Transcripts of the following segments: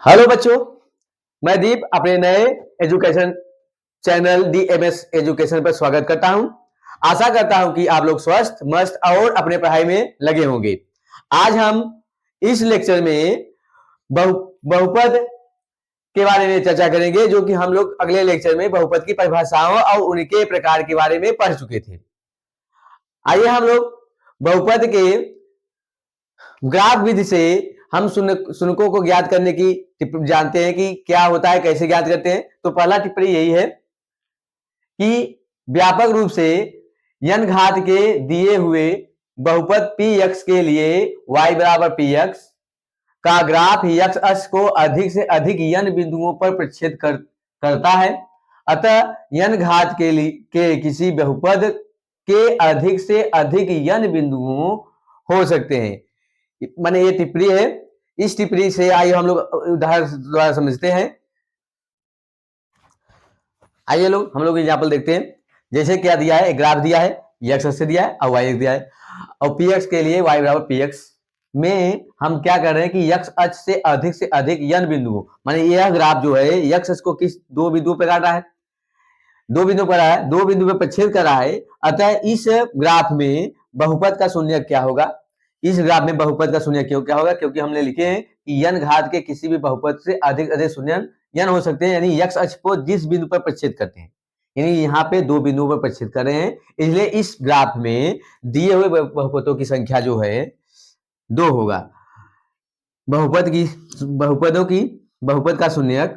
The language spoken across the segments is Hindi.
हेलो बच्चों, मैं दीप अपने नए एजुकेशन चैनल डीएमएस एजुकेशन पर स्वागत करता हूं। आशा करता हूं कि आप लोग स्वस्थ, मस्त और अपने पढ़ाई में लगे होंगे। आज हम इस लेक्चर में बहुपद के बारे में चर्चा करेंगे, जो कि हम लोग अगले लेक्चर में बहुपद की परिभाषाओं और उनके प्रकार के बारे में पढ़ चुके थे। आइए हम लोग बहुपद के ग्राफ विधि से हम शुनकों को ज्ञात करने की जानते हैं कि क्या होता है, कैसे ज्ञात करते हैं। तो पहला टिप्पणी यही है कि व्यापक रूप से n घात के दिए हुए बहुपद px के लिए y बराबर px का ग्राफ x अक्ष को अधिक से अधिक n बिंदुओं पर प्रक्षेप करता है। अतः n घात के किसी बहुपद के अधिक से अधिक n बिंदुओं हो सकते हैं। माने ये टिप्पणी है। इस टिप्पणी से आइए हम लोग उदाहरण द्वारा समझते हैं। आइए हम लोग एग्जाम्पल देखते हैं। जैसे क्या दिया है, एक ग्राफ दिया है, x अक्ष से दिया है और y दिया है, और px के लिए y बराबर px में हम क्या कर रहे हैं कि x अक्ष से अधिक n बिंदु, माने यह ग्राफ जो है x अक्ष को किस दो बिंदुओं पर काट रहा है, दो बिंदु पर है, दो बिंदु पर प्रक्षेप कर रहा है। अतः इस ग्राफ में बहुपद का शून्य क्या होगा? इस ग्राफ में बहुपद का शून्य क्या होगा? क्योंकि हमने लिखे हैं कि n घात के किसी भी बहुपद से अधिक अधिक शून्य n हो सकते हैं, यानी x अक्ष को जिस बिंदु पर प्रक्षेप करते हैं, यानी यहाँ पे दो बिंदुओं पर प्रक्षेप कर रहे हैं, इसलिए इस ग्राफ में दिए हुए बहुपदों की संख्या जो है 2 होगा। बहुपद का शून्यक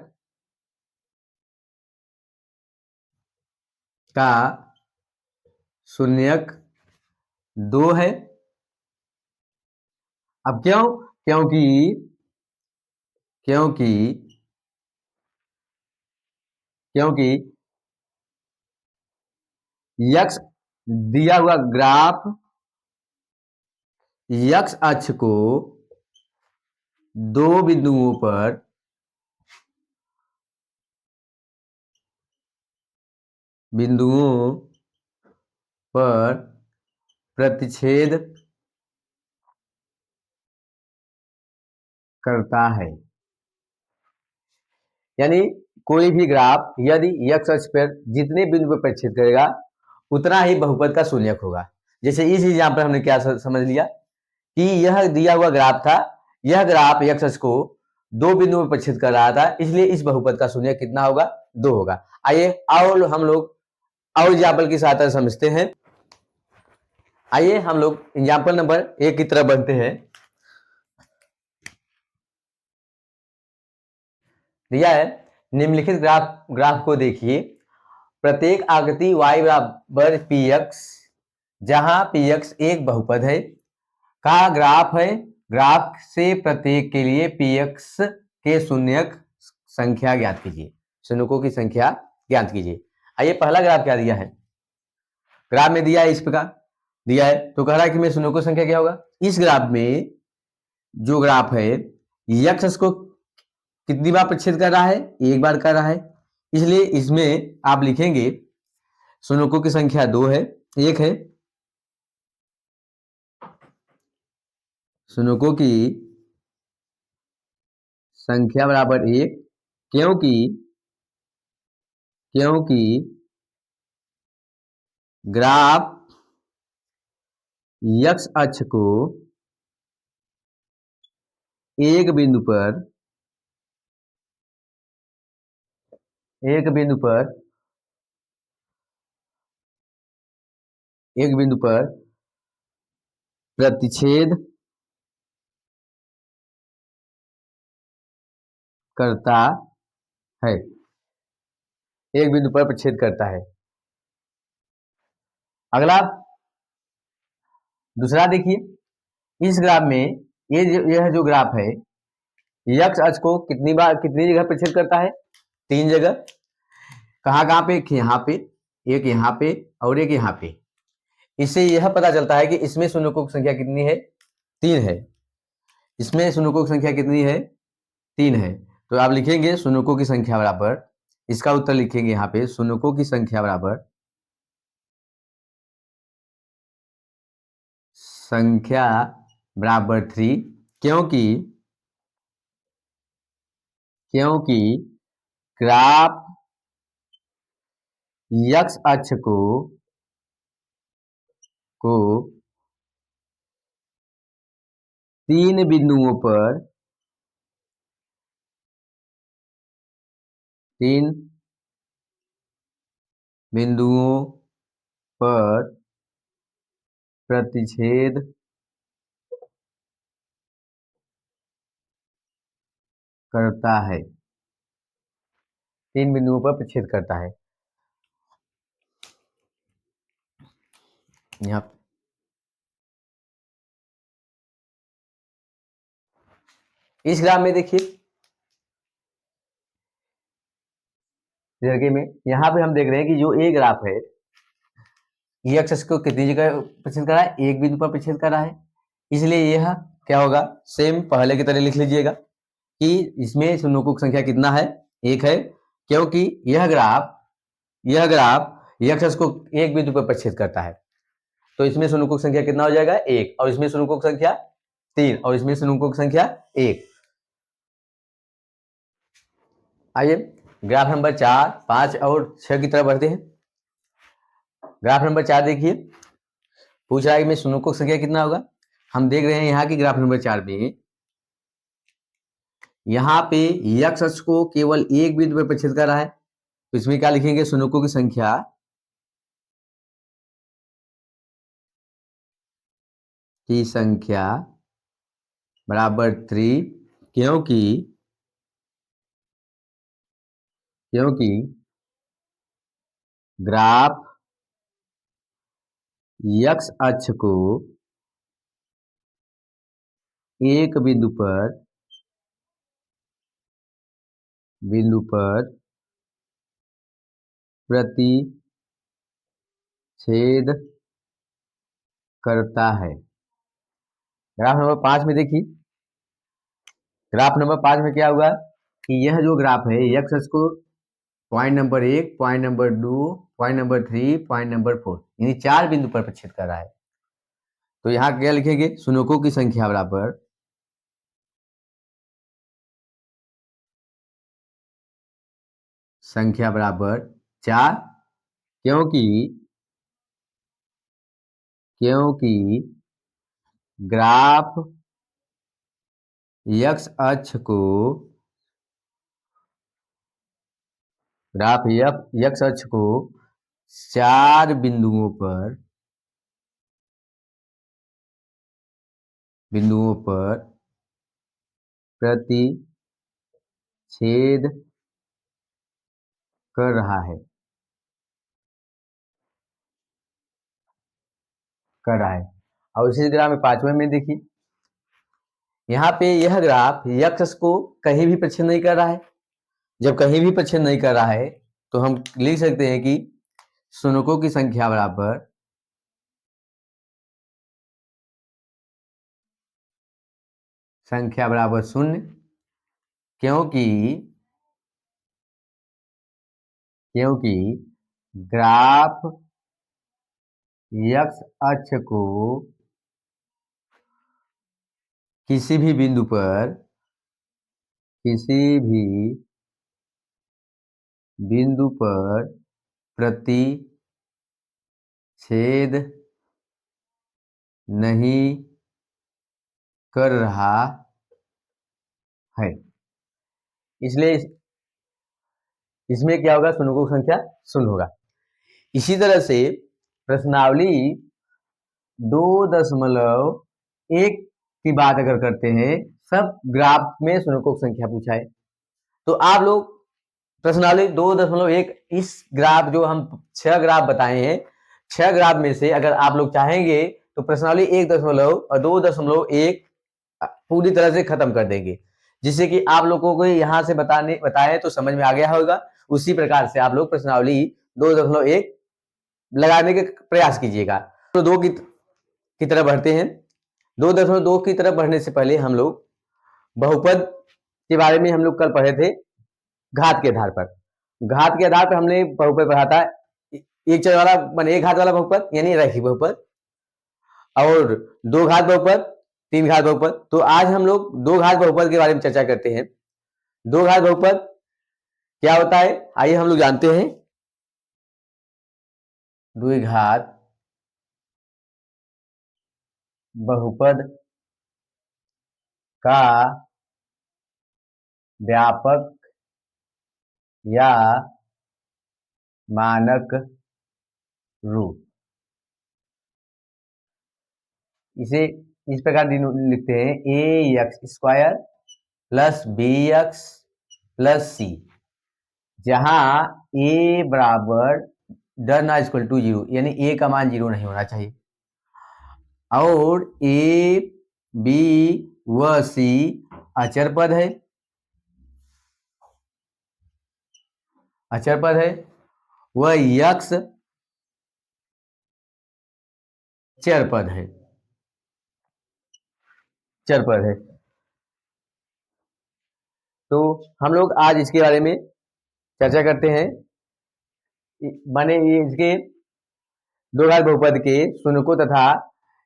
का शून्यक 2 है। अब क्यों? क्योंकि x दिया हुआ ग्राफ x अक्ष को दो बिंदुओं पर प्रतिच्छेद करता है। यानी कोई भी ग्राफ यदि x अक्ष पर जितने बिंदु पर प्रक्षेप करेगा उतना ही बहुपद का शून्यक होगा। जैसे इस एग्जाम्पल हमने क्या समझ लिया कि यह दिया हुआ ग्राफ था, यह ग्राफ x अक्ष को दो बिंदुओं पर प्रक्षेप कर रहा था, इसलिए इस बहुपद का शून्यक कितना होगा? 2 होगा। आइए और हम लोग और एग्जाम्पल की सहायता से समझते हैं। आइए हम लोग एग्जाम्पल नंबर 1 की तरफ बढ़ते हैं। दिया है निम्नलिखित ग्राफ को देखिए। प्रत्येक आकृति y बराबर px, जहां px एक बहुपद है, का ग्राफ है। ग्राफ से प्रत्येक के लिए px के शून्यक संख्या ज्ञात कीजिए, शून्यकों की संख्या ज्ञात कीजिए। आइए पहला ग्राफ क्या दिया है? ग्राफ में दिया है इस प्रकार दिया है, तो कह रहा है कि मैं शून्यकों की संख्या क्या होगा? इस ग्राफ में जो ग्राफ है x को कितनी बार प्रक्षेप कर रहा है? एक बार कर रहा है, इसलिए इसमें आप लिखेंगे शून्यकों की संख्या 2 है, एक है। शून्यकों की संख्या बराबर 1, क्योंकि ग्राफ x अक्ष को एक बिंदु पर प्रतिच्छेद करता है, एक बिंदु पर प्रतिच्छेद करता है। अगला दूसरा देखिए, इस ग्राफ में यह जो ग्राफ है x अक्ष को कितनी जगह प्रतिच्छेद करता है? 3 जगह। कहाँ पे? यहाँ पे, एक यहाँ पे और एक यहाँ पे। इससे यह पता चलता है कि इसमें शून्यकों की संख्या कितनी है? 3 है। इसमें शून्यकों की संख्या कितनी है? 3 है। तो आप लिखेंगे शून्यकों की संख्या बराबर, इसका उत्तर लिखेंगे यहाँ पे, शून्यकों की संख्या बराबर संख्या बराबर 3, क्योंकि क्योंकि ग्राफ x अक्ष को तीन बिंदुओं पर तीन बिंदुओं पर प्रतिच्छेद करता है। तीन बिंदुओं पर प्रतिच्छेद करता है। यहाँ इस ग्राफ में देखिए, जगह में यहाँ पे हम देख रहे हैं कि जो ए ग्राफ है ये एक्स को कितनी जगह प्रतिच्छेद कर रहा है, एक बिंदु पर प्रतिच्छेद कर रहा है। इसलिए यह क्या होगा, सेम पहले की तरह लिख लीजिएगा कि इसमें शून्यों की संख्या कितना है, एक है, क्योंकि यह ग्राफ एक्स को एक बिंदु पर प्रतिच्छेद करता है। तो इसमें शून्यों की संख्या कितना हो जाएगा, एक, और इसमें शून्यों की संख्या तीन, और इसमें शून्यों की संख्या एक। आइए ग्राफ नंबर 4, 5 और 6 की तरफ बढ़ते हैं। ग्राफ नंबर 4 देखिए, पूछ रहा है कि शून्यों की संख्या कितना होगा। हम देख रहे हैं यहाँ की ग्राफ नंबर 4 में, यहाँ पे x अक्ष को केवल एक बिंदु पर प्रतिच्छेद कर रहा है, तो इसमें क्या लिखेंगे, शून्यों की संख्या बराबर 3, क्योंकि ग्राफ x अक्ष को एक बिंदु पर प्रतिच्छेद करता है। ग्राफ नंबर 5 में देखिए, ग्राफ नंबर 5 में क्या हुआ कि यह जो ग्राफ है x अक्ष को point number 1, point number 2, point number 3, point number 4 यानी 4 बिंदु पर प्रतिच्छेद कर रहा है। तो यहाँ क्या लिखेंगे, शून्यों की संख्या बराबर संख्या बराबर 4, क्योंकि ग्राफ x अक्ष को चार बिंदुओं पर प्रतिच्छेद कर रहा है। और इसी ग्राफ में 5वें में देखिए, यहाँ पे यह ग्राफ x को कहीं भी प्रतिच्छेद नहीं कर रहा है। जब कहीं भी प्रतिच्छेद नहीं कर रहा है तो हम लिख सकते हैं कि शून्यों की संख्या बराबर शून्य, क्योंकि ग्राफ x अक्ष को किसी भी बिंदु पर प्रतिच्छेद नहीं कर रहा है। इसलिए इसमें क्या होगा, शून्यों की संख्या शून्य होगा। इसी तरह से प्रश्नावली 2.1 की बात अगर करते हैं, सब ग्राफ में शून्यों की संख्या पूछा है, तो आप लोग प्रश्नावली 2.1 इस ग्राफ जो हम 6 ग्राफ बताए हैं, 6 ग्राफ में से अगर आप लोग चाहेंगे तो प्रश्नावली 1 और 2.1 पूरी तरह से खत्म कर देंगे, जिससे कि आप लोगों को यहाँ से बताए तो समझ में आ गया होगा। उसी प्रकार से आप लोग प्रश्नावली 2.1 लगाने के प्रयास कीजिएगा। तो 2 की तरफ बढ़ते हैं। 2.2 की तरफ बढ़ने से पहले हम लोग बहुपद के बारे में हम लोग कल पढ़े थे। घात के आधार पर हमने बहुपद पढ़ा था, एक चर वाला एक घात वाला बहुपद यानी रैखिक बहुपद, और 2 घात बहुपद तीन घात बहुपद। तो आज हम लोग दो घात बहुपद के बारे में चर्चा करते हैं। दो घात बहुपद क्या होता है, आइए हम लोग जानते हैं। द्विघात बहुपद का व्यापक या मानक रूप, इसे इस प्रकार लिखते हैं, A X square plus B X plus C, जहां ए बराबर डर ना इक्वल टू जीरो, यानी ए का मान जीरो नहीं होना चाहिए, और ए बी व सी अचर पद है, अचर पद है, वह यक्स चर पद है, चर पद है। तो हम लोग आज इसके बारे में चर्चा करते हैं, माने ये इसके दो घात बहुपद के शून्यकों तथा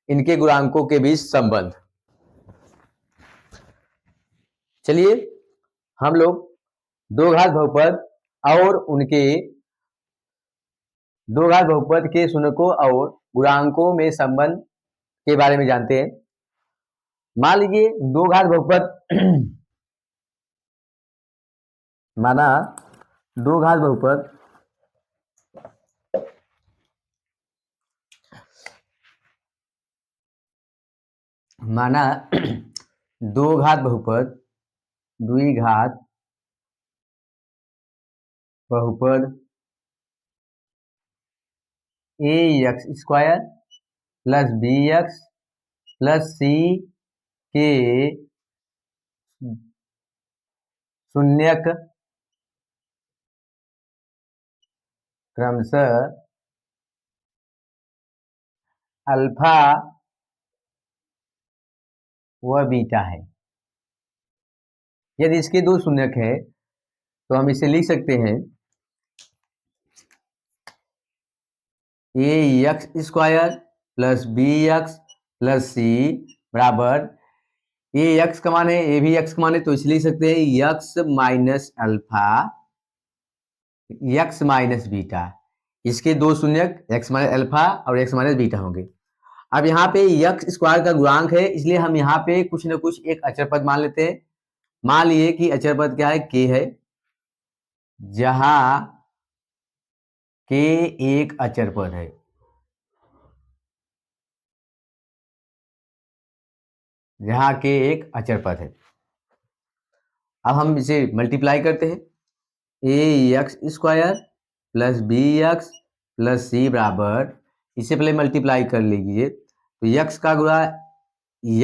इनके गुणांकों के बीच संबंध। चलिए हम लोग दो घात बहुपद और उनके दो घात बहुपद के शून्यकों और गुणांकों में संबंध के बारे में जानते हैं। मान लीजिए दो घात बहुपद माना दो घात बहुपद माना दो घात बहुपद द्विघात बहुपद A X square plus B X plus C के शून्यक क्रमशः अल्फा व बीटा है। यदि इसके दो शून्यक है तो हम इसे लिख सकते हैं, A X square plus B X plus C बराबर, ए एक्स का मान है, ए भी एक्स का मान है, तो इसे लिख सकते हैं x minus alpha x minus beta. इसके दो शून्यक एक्स माइनस अल्फा और एक्स माइनस बीटा होंगे। अब यहाँ पे एक्स स्क्वायर का गुणांक है, इसलिए हम यहाँ पे कुछ न कुछ एक अचर पद मान लेते हैं। मान लिए कि अचर पद क्या है, के है, जहां के एक अचर पद है, जहां के एक अचर पद है। अब हम इसे मल्टीप्लाई करते हैं, A X square plus B X plus C बराबर, इसे पहले मल्टीप्लाई कर लीजिए, तो एक्स का गुणा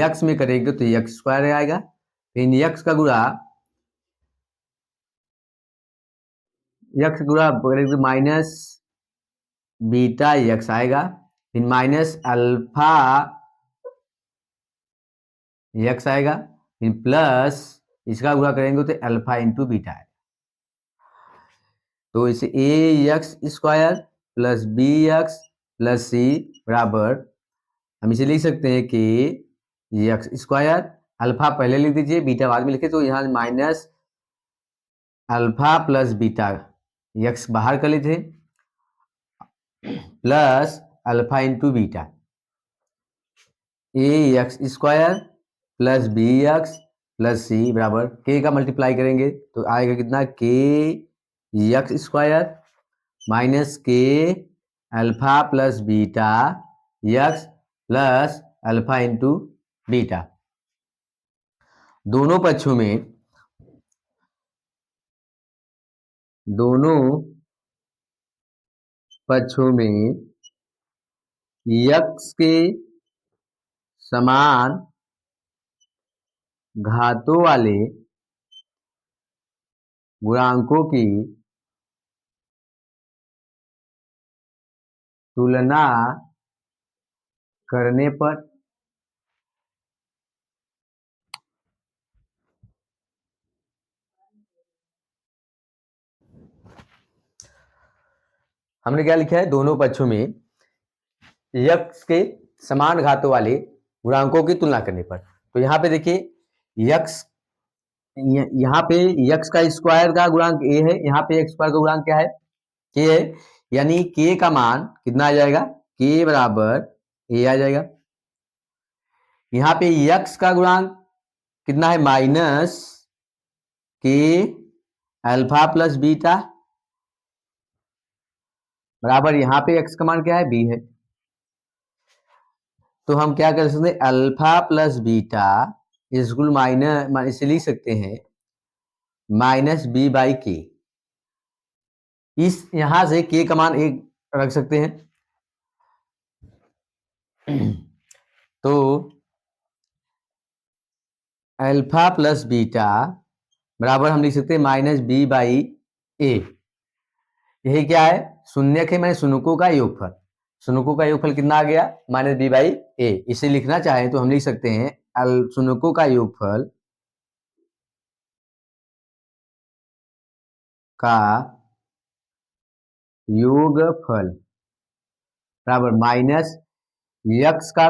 एक्स में करेंगे तो एक्स स्क्वायर आएगा, फिर एक्स का गुणा करेंगे माइनस बीटा एक्स आएगा, फिर माइनस अल्फा एक्स आएगा, फिर प्लस इसका गुणा करेंगे तो अल्फा इंटू बीटा है। तो इसे A X square plus B X plus C बराबर, हम इसे लिख सकते हैं कि एक्स स्क्वायर, अल्फा पहले लिख दीजिए बीटा बाद में लिखे, तो यहाँ minus alpha plus beta, X बाहर कर लीजिए, plus alpha into beta, A X square plus B X plus C बराबर, के का मल्टीप्लाई करेंगे तो आएगा कितना, K X square minus K alpha plus beta X plus alpha into beta. दोनों पक्षों में एक्स के समान घातों वाले गुणांकों की तुलना करने पर हमने क्या लिखा है, दोनों पक्षों में एक्स के समान घातों वाले गुणांकों की तुलना करने पर। तो यहाँ पे देखिए यक्स, यहाँ पे यक्स का स्क्वायर का गुणांक ए है, यहाँ पे एक्स स्क्वायर का गुणांक क्या है, के है, यानी के का मान कितना आ जाएगा, के बराबर ए आ जाएगा। यहाँ पे यक्स का गुणांक कितना है, minus K alpha plus beta बराबर, यहाँ पे एक्स का मान क्या है, बी है। तो हम क्या कर सकते हैं, alpha plus beta school minus, इसे लिख सकते हैं माइनस बी बाई के। इस यहां से के का मान एक रख सकते हैं। तो अल्फा प्लस बीटा बराबर हम लिख सकते हैं माइनस बी बाई ए। यही क्या है, शून्यक है, मैंने शून्यकों का योगफल। शून्यकों का योगफल कितना आ गया, माइनस बी बाई ए। इसे लिखना चाहें तो हम लिख सकते हैं शून्यकों का योगफल का योगफल बराबर माइनस यक्स का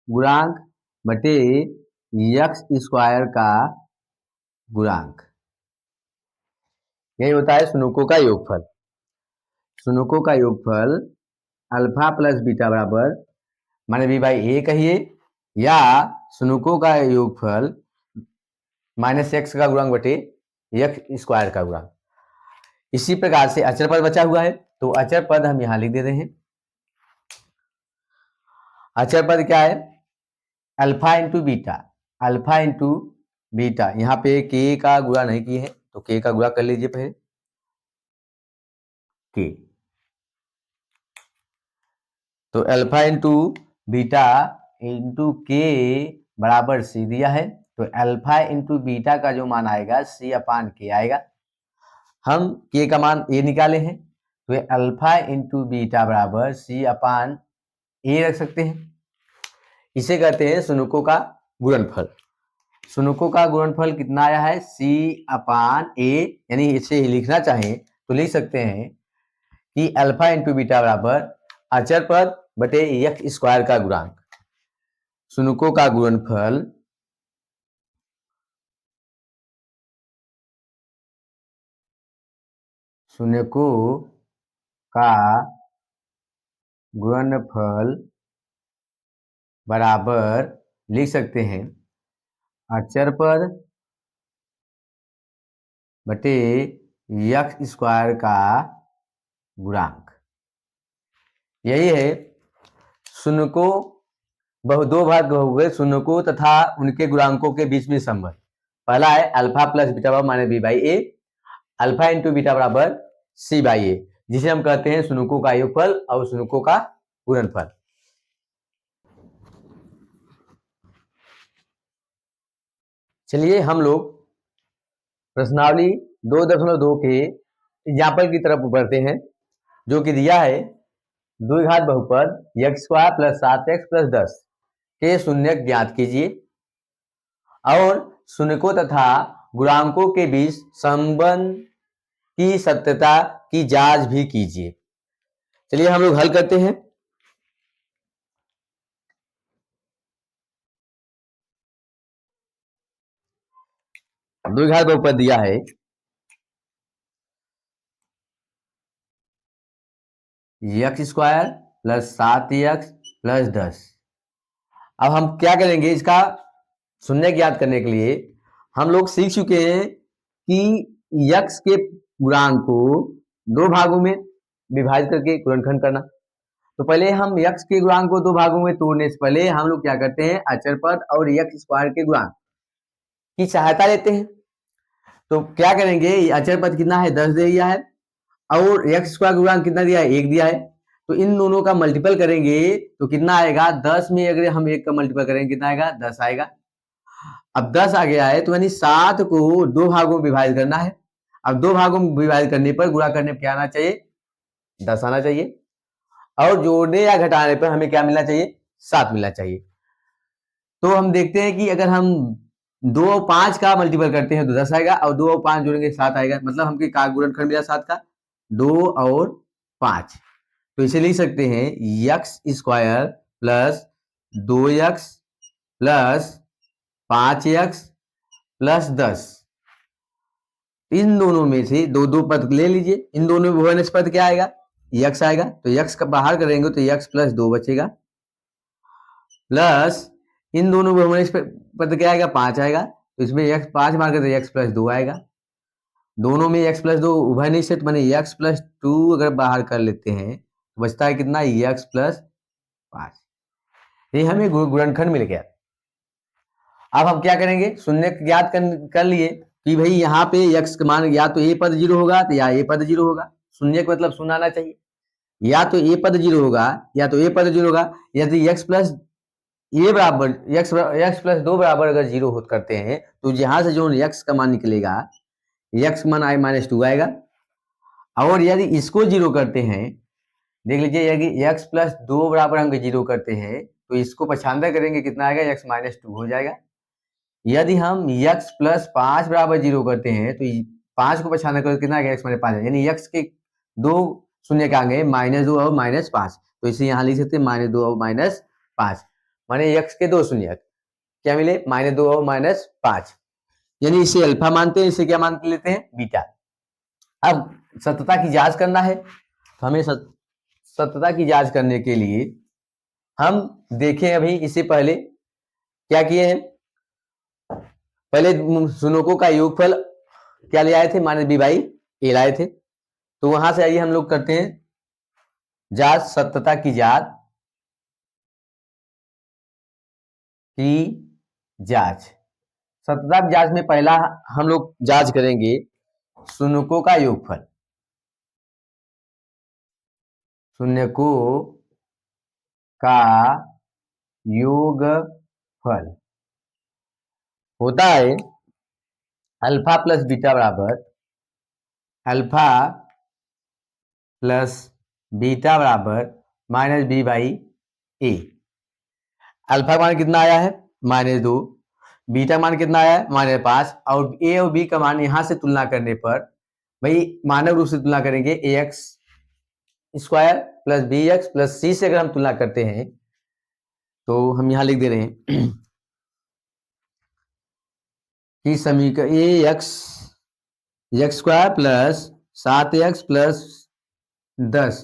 गुणांक बटे यक्स स्क्वायर का गुणांक। यही होता है शून्यकों का योगफल। शून्यकों का योगफल अल्फा प्लस बीटा बराबर माने बी बाई ए कहिए, या शून्यकों का योगफल माइनस एक्स का गुणांक बटे एक्स स्क्वायर का गुणांक। इसी प्रकार से अचर पद बचा हुआ है, तो अचर पद हम यहां लिख दे रहे हैं। अचर पद क्या है, alpha into beta, alpha into beta. यहाँ पे के का गुणा नहीं किए हैं, तो के का गुणा कर लीजिए पहले, के। तो अल्फा इंटू बीटा इंटू के बराबर सी दिया है। तो अल्फा इंटू बीटा का जो मान आएगा सी अपान के आएगा। हम के का मान ए निकाले हैं, तो ये अल्फा इंटू बीटा बराबर सी अपान ए रख सकते हैं। इसे कहते हैं शून्यकों का गुणनफल। शून्यकों का गुणनफल कितना आया है, सी अपान ए। यानी इसे लिखना चाहें तो लिख सकते हैं कि अल्फा इंटू बीटा बराबर अचर पद बटे एक्स स्क्वायर का गुणांक। शून्यकों का गुणनफल शून्यकों का गुणनफल बराबर लिख सकते हैं अचर पद बटे एक्स स्क्वायर का गुणांक। यही है शून्यकों दो भाग हुए, शून्यकों तथा उनके गुणांकों के बीच में संबंध। पहला है अल्फा प्लस बीटा बराबर minus B by A, alpha into beta बराबर सी बाई ए, जिसे हम कहते हैं शून्यकों का योगफल और शून्यकों का गुणनफल। चलिए हम लोग प्रश्नावली 2.2 के एग्जाम्पल की तरफ बढ़ते हैं, जो कि दिया है द्विघात बहुपद x square plus 7x plus 10 के शून्यक ज्ञात कीजिए और शून्यकों तथा गुणांकों के बीच संबंध की सत्यता की जांच भी कीजिए। चलिए हम लोग हल करते हैं। द्विघात बहुपद दिया है x square plus 7x plus 10। अब हम क्या करेंगे, इसका शून्य ज्ञात करने के लिए हम लोग सीख चुके हैं कि यक्स के गुणांक को दो भागों में विभाजित करके गुणनखंड करना। तो पहले हम यक्स के गुणांक को दो भागों में तोड़ने से पहले हम लोग क्या करते हैं, अचर पद और यक्स स्क्वायर के गुणांक की सहायता लेते हैं। तो क्या करेंगे, अचर पद कितना है, 10 दिया है और एक्स स्क्वायर का गुणांक कितना दिया है, 1 दिया है। तो इन दोनों का मल्टीपल करेंगे तो कितना आएगा, 10 में अगर हम 1 का मल्टीपल करेंगे कितना आएगा, 10 आएगा। अब 10 आ गया है तो यानी 7 को दो भागों में विभाजित करना है। अब दो भागों में विभाजित करने पर गुणा करने पर क्या आना चाहिए, 10 आना चाहिए, और जोड़ने या घटाने पर हमें क्या मिलना चाहिए, 7 मिलना चाहिए। तो हम देखते हैं कि अगर हम 2 और 5 का मल्टीपल करते हैं तो 10 आएगा और 2 और 5 जोड़ेंगे 7 आएगा। मतलब हमके का गुणनखंड मिला 7 का, 2 और 5। तो इसे लिख सकते हैं x square plus 2x plus 5x plus 10। इन दोनों में से दो दो पद ले लीजिए, इन दोनों में भुवनस्पत पद क्या आएगा, यक्स आएगा, तो यक्स का बाहर करेंगे तो यक्स प्लस 2 बचेगा, प्लस इन दोनों भुवनस्पत पद क्या आएगा, 5 आएगा, तो इसमें यक्स 5 मार कर तो यक्स प्लस 2 आएगा। दोनों में x प्लस 2 उभय निश्चित माने x प्लस 2 अगर बाहर कर लेते हैं तो बचता है कितना, x प्लस 5। ये हमें गुणनखंड मिल गया। अब हम क्या करेंगे, शून्य ज्ञात कर लिए कि भाई यहाँ पे x का मान या तो a पद 0 होगा तो या a पद 0 होगा। शून्य का मतलब शून्य आना चाहिए, या तो a पद 0 होगा या तो a पद 0 होगा, यदि x प्लस a बराबर x प्लस 2 बराबर अगर 0 करते हैं तो यहाँ से जो x का मान निकलेगा x मान आई माइनस 2 आएगा। और यदि इसको 0 करते हैं, देख लीजिए यदि x प्लस 2 बराबर हम 0 करते हैं तो इसको पछांदा करेंगे कितना आएगा, x माइनस 2 हो जाएगा। यदि हम x प्लस 5 बराबर 0 करते हैं तो 5 को पछांदा करें कितना आएगा, x माइनस 5, यानी x के दो शून्य का आगे -2 और -5, तो इसे यहाँ लिख सकते हैं -2 और -5, माने x के दो शून्य क्या मिले, -2 और -5, यानी इसे अल्फा मानते हैं, इसे क्या मान लेते हैं, बीटा। अब सत्यता की जांच करना है, तो हमें सत्यता की जांच करने के लिए हम देखें अभी इससे पहले क्या किए हैं। पहले शुनकों का योगफल क्या ले आए थे, -b/a लाए थे, तो वहां से आइए हम लोग करते हैं जांच, सत्यता की जांच सत्यता की जांच में पहला हम लोग जांच करेंगे शून्यकों का योगफल। शून्यकों का योगफल होता है अल्फा प्लस बीटा बराबर -b/a। अल्फा मान कितना आया है, -2, बीटा मान कितना आया है, -5, और a और b का मान यहां से तुलना करने पर भाई मानव रूप से तुलना करेंगे, ax square plus bx plus c से अगर हम तुलना करते हैं तो हम यहां लिख दे रहे हैं कि समीकरण ax square plus 7x plus 10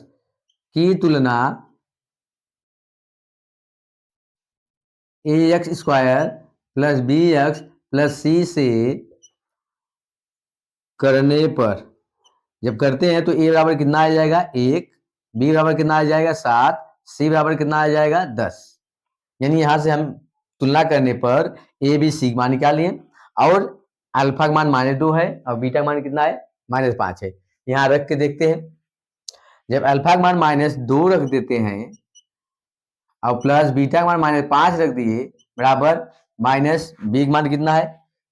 की तुलना ax square plus bx plus c से करने पर, जब करते हैं तो a बराबर कितना आ जाएगा 1, b बराबर कितना आ जाएगा 7, c बराबर कितना आ जाएगा 10। यानी यहां से हम तुलना करने पर a b c मान निकालिए, और अल्फा का मान -2 है और बीटा का मान कितना है, -5 है। यहाँ रख के देखते हैं, जब अल्फा का मान -2 रख देते हैं और प्लस बीटा का मान -5 रख दिए बराबर माइनस बी का मान कितना है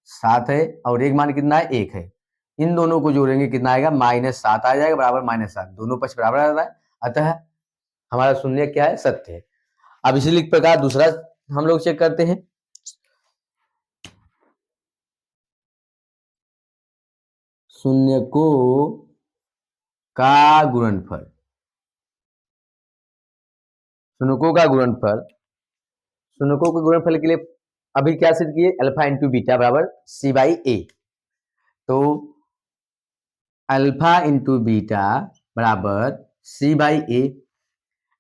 7 है और एक मान कितना है 1 है, इन दोनों को जोड़ेंगे कितना आएगा, -7 आ जाएगा बराबर -7, दोनों पक्ष बराबर आ रहा है, अतः हमारा शून्य क्या है, सत्य है। अब इसी प्रकार दूसरा हम लोग चेक करते हैं। शून्यकों का गुणनफल, शून्यकों का गुणनफल, शून्यकों के गुणनफल के लिए अभी क्या सिद्ध किए, अल्फा इंटू बीटा बराबर c/a। तो अल्फा इंटू बीटा बराबर c/a।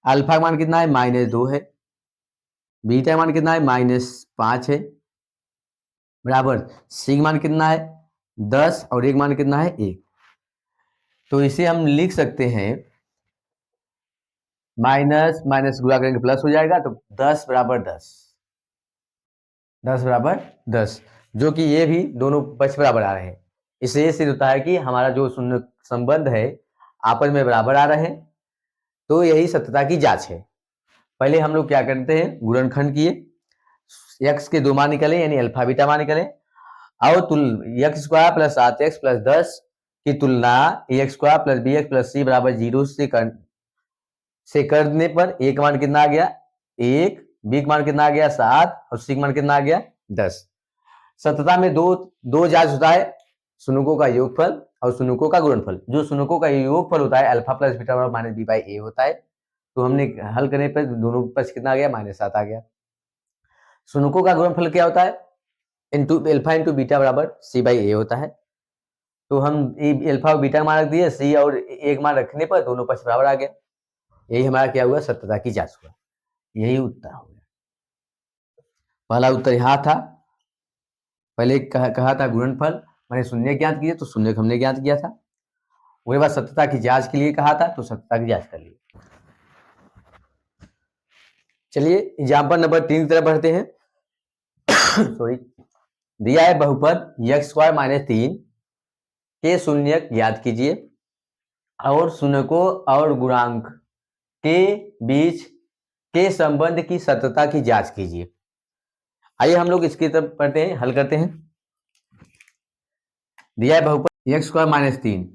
अल्फा का मान कितना है, -2 है, बीटा का मान कितना है, -5 है, बराबर सी का मान कितना है 10 और एक मान कितना है 1। तो इसे हम लिख सकते हैं माइनस माइनस गुणा करेंगे प्लस हो जाएगा, तो 10 बराबर 10, 10 बराबर 10, जो कि ये भी दोनों पक्ष बराबर आ रहे हैं। इससे ये सिद्ध होता है कि हमारा जो शून्य संबंध है आपस में बराबर आ रहे हैं, तो यही सत्यता की जांच है। पहले हम लोग क्या करते हैं, गुणनखंड किए, x के दो मान निकले यानी अल्फा बीटा मान निकले, और x square plus 7x plus 10 की तुलना a square plus bx plus c बराबर 0 से करने पर a का मान कितना आ गया 1, b का मान कितना आ गया 7 और c का मान कितना आ गया 10। सत्यता में दो जांच होता है, शून्यकों का योगफल और शून्यकों का गुणनफल। जो शून्यकों का योगफल होता है अल्फा प्लस बीटा बराबर -b/a होता है, तो हमने हल करने पर दोनों पक्ष कितना आ गया, -7 आ गया। शून्यकों का गुणनफल क्या होता है, इंटू अल्फा इंटू बीटा बराबर C/A होता है। तो हम अल्फा और बीटा मान रख दिए, C और A मान रखने पर दोनों पक्ष बराबर आ गया। यही हमारा क्या हुआ, सत्यता की जांच हुआ। यही उत्तर हो गया। पहला उत्तर यहाँ था, पहले कहा था गुणनफल मैंने शून्य ज्ञात किए, तो शून्य हमने ज्ञात किया था। उसके बाद सत्यता की जांच के लिए कहा था, तो सत्यता की जांच कर ली। चलिए एग्जाम्पल नंबर 3 की तरफ बढ़ते हैं। सॉरी, दिया है बहुपद x² - 3 के शून्यक ज्ञात कीजिए और शून्यकों और गुणांक के बीच के संबंध की सत्यता की जांच कीजिए। आइए हम लोग इसकी तरफ पढ़ते हैं, हल करते हैं। दिया है बहुपद x² - 3,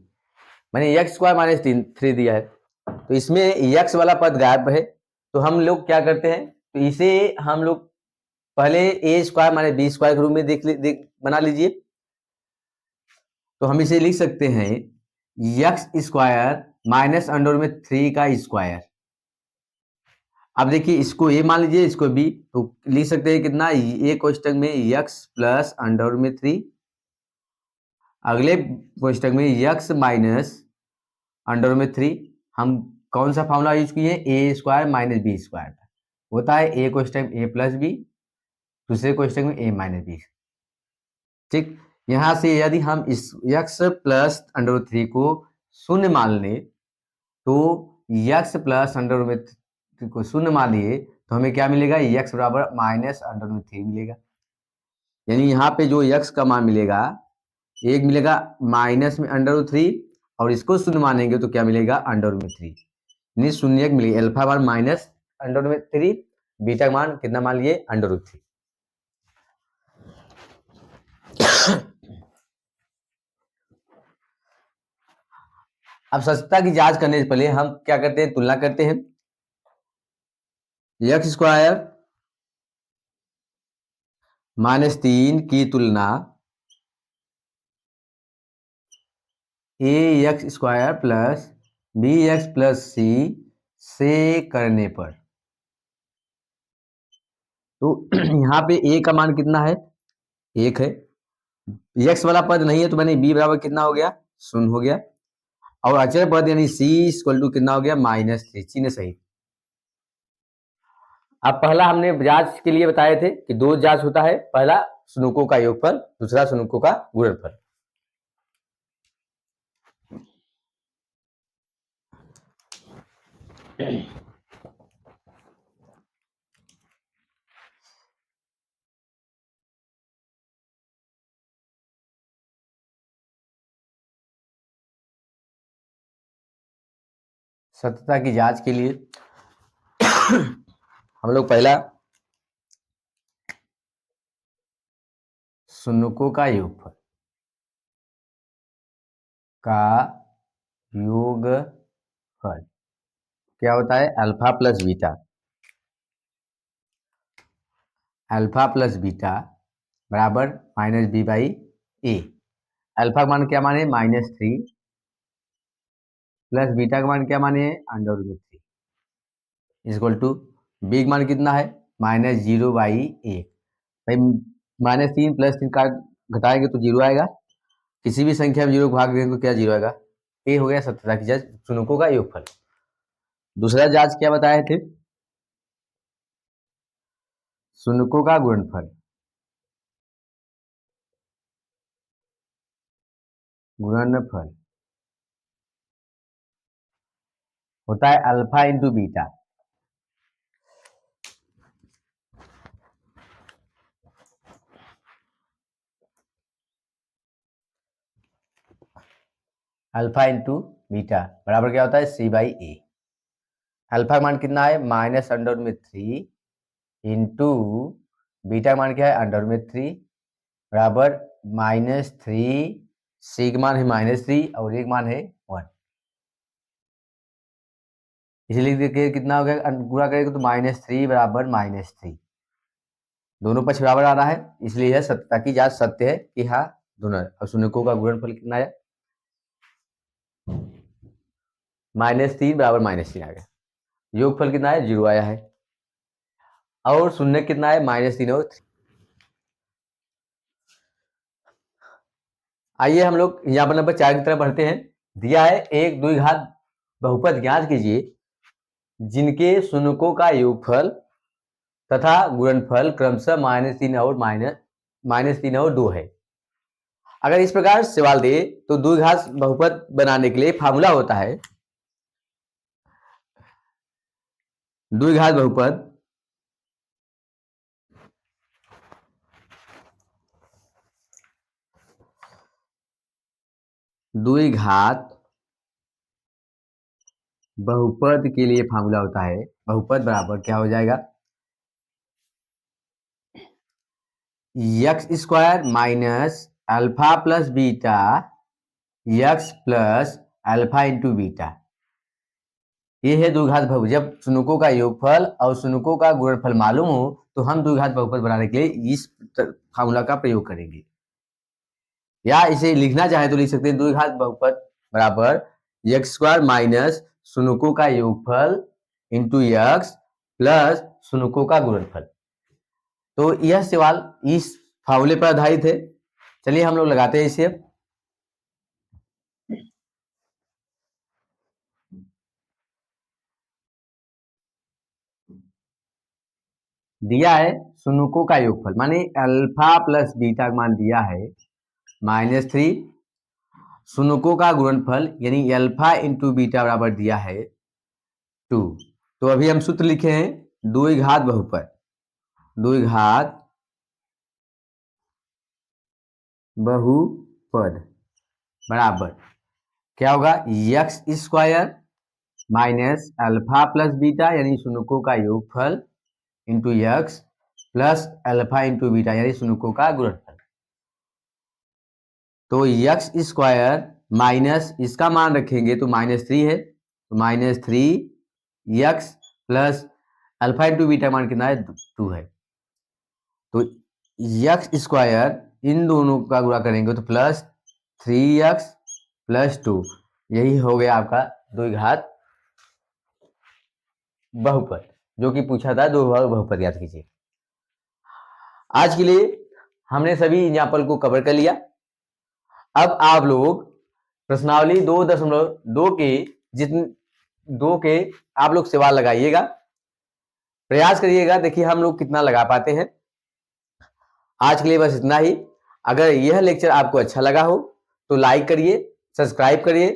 मैंने x² - 3 दिया है, तो इसमें x वाला पद गायब है, तो हम लोग क्या करते हैं, तो इसे हम लोग पहले a² - b² के रूप में बना लीजिए। तो हम इसे लिख सकते हैं x² - √3 का स्क्वायर। अब देखिए इसको a मान लीजिए, इसको b, तो लिख सकते हैं कितना, a कोष्टक में x प्लस √3, अगले कोष्टक में x माइनस √3। हम कौन सा फॉर्मूला यूज किए, a² - b² होता है a कोष्टक में a प्लस बी, दूसरे कोष्टक में a माइनस बी। ठीक, यहां से यदि हम इस x प्लस √3 को शून्य मान लें, तो x प्लस √3 को शून्य मान लिए तो हमें क्या मिलेगा, x बराबर -√3 मिलेगा। यानी यहाँ पे जो x का मान मिलेगा, एक मिलेगा माइनस में √3 और इसको शून्य मानेंगे तो क्या मिलेगा, √3, यानी शून्य मिलेगा। अल्फा मान -√3, बीटा मान कितना मान लिए, √3। अब सत्यता की जांच करने से पहले हम क्या करते हैं, तुलना करते हैं। x² - 3 की तुलना ax² plus bx plus c से करने पर, तो यहाँ पे a का मान कितना है, 1 है। x वाला पद नहीं है तो मैंने b बराबर कितना हो गया, 0 हो गया। और अचर पद यानी c इक्वल टू कितना हो गया, -3, चिन्ह सही। अब पहला हमने जांच के लिए बताए थे कि दो जांच होता है, पहला शून्यकों का योगफल, दूसरा शून्यकों का गुणनफल। सत्यता की जांच के लिए हम लोग पहला शून्यकों का योगफल क्या होता है, alpha plus beta, alpha plus beta बराबर -b/a। अल्फा का मान क्या माने, -3, प्लस बीटा का मान क्या माने, √3, इक्वल टू बी का मान कितना है, -0/a। भाई -3 +3 का घटाएंगे तो 0 आएगा, किसी भी संख्या में 0 को भाग देंगे तो क्या 0 आएगा। ये हो गया सत्यता की जांच, शून्यकों का योगफल। दूसरा जांच क्या बताए थे, शून्यकों का गुणनफल, गुणनफल होता है alpha into beta. Alpha into beta बराबर क्या होता है, c/a। अल्फा का मान कितना है, -√3 इंटू बीटा का मान क्या है, √3 बराबर -3, सी का मान है -3 और एक मान है 1। इसलिए देखिए कितना हो गया, गुणा करेंगे तो -3 बराबर -3, दोनों पक्ष बराबर आ रहा है, इसलिए यह सत्यता की जांच सत्य है कि हाँ दोनों। और शून्यकों का गुणनफल कितना है, -3 बराबर -3 आ गया। योगफल कितना है, 0 आया है। और शून्य कितना है, -3 और 3। आइए हम लोग यहाँ पर नंबर 4 की तरफ बढ़ते हैं। दिया है एक द्विघात बहुपद ज्ञात कीजिए जिनके शून्यकों का योगफल तथा गुणनफल क्रमशः -3 और 2 है। अगर इस प्रकार सवाल दे तो द्विघात बहुपद बनाने के लिए फार्मूला होता है द्विघात बहुपद द्विघात बहुपद के लिए फार्मूला होता है बहुपद बराबर क्या हो जाएगा, x square minus alpha plus beta X plus alpha into beta. ये है द्विघात बहुपद। जब शून्यकों का योगफल और शून्यकों का गुणनफल मालूम हो तो हम द्विघात बहुपद बनाने के लिए इस फार्मूला का प्रयोग करेंगे। या इसे लिखना चाहे तो लिख सकते हैं द्विघात बहुपद बराबर एक्स स्क्वायर माइनस शून्यकों का योगफल इंटू एक्स प्लस शून्यकों का गुणनफल। तो यह सवाल इस फार्मूले पर आधारित है। चलिए हम लोग लगाते हैं इसे। दिया है शून्यकों का योगफल माने अल्फा प्लस बीटा का मान दिया है -3, शून्यकों का गुणनफल यानी अल्फा इंटू बीटा बराबर दिया है 2। तो अभी हम सूत्र लिखे हैं द्विघात बहुपद, द्विघात बहुपद बराबर क्या होगा, x square minus alpha plus beta यानी शून्यकों का योगफल into x plus alpha into beta यानी शून्यकों का गुणनफल। तो एक्स स्क्वायर माइनस इसका मान रखेंगे तो -3 है, तो -3 x plus alpha into beta मान कितना है, 2 है। तो एक्स स्क्वायर इन दोनों का गुणा करेंगे तो +3x + 2, यही हो गया आपका द्विघात बहुपद जो कि पूछा था द्विघात बहुपद याद कीजिए। आज के लिए हमने सभी एग्जाम्पल को कवर कर लिया। अब आप लोग प्रश्नावली 2.2 के जितने 2 के आप लोग सवाल लगाइएगा, प्रयास करिएगा, देखिए हम लोग कितना लगा पाते हैं। आज के लिए बस इतना ही। अगर यह लेक्चर आपको अच्छा लगा हो तो लाइक करिए, सब्सक्राइब करिए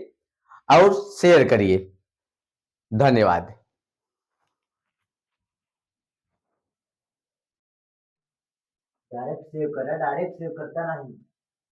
और शेयर करिए। धन्यवाद। डायरेक्ट सेव करा, डायरेक्ट सेव करता नहीं।